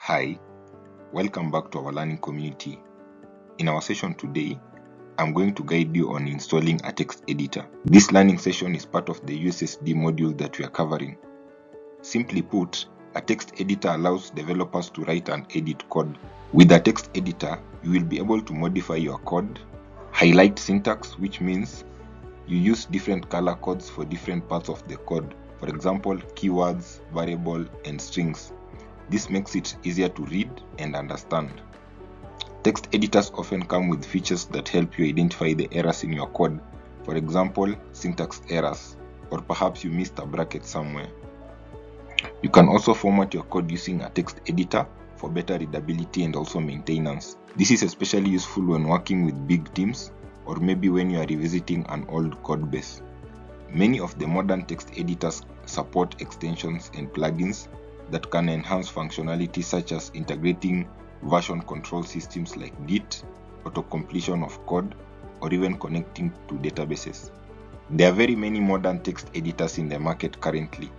Hi, welcome back to our learning community. In our session today, I'm going to guide you on installing a text editor. This learning session is part of the USSD module that we are covering. Simply put, a text editor allows developers to write and edit code. With a text editor, you will be able to modify your code, highlight syntax, which means you use different color codes for different parts of the code. For example, keywords, variable, and strings. This makes it easier to read and understand. Text editors often come with features that help you identify the errors in your code. For example, syntax errors, or perhaps you missed a bracket somewhere. You can also format your code using a text editor for better readability and also maintenance. This is especially useful when working with big teams or maybe when you are revisiting an old code base. Many of the modern text editors support extensions and plugins that can enhance functionality such as integrating version control systems like Git, auto-completion of code, or even connecting to databases. There are very many modern text editors in the market currently,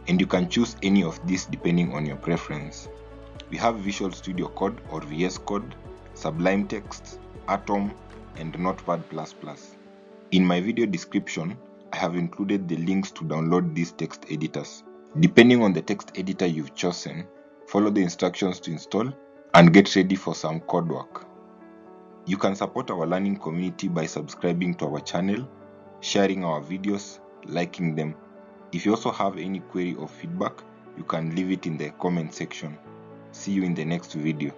and you can choose any of these depending on your preference. We have Visual Studio Code or VS Code, Sublime Text, Atom, and Notepad++. In my video description, I have included the links to download these text editors. Depending on the text editor you've chosen, follow the instructions to install and get ready for some code work. You can support our learning community by subscribing to our channel, sharing our videos, liking them. If you also have any query or feedback, you can leave it in the comment section. See you in the next video.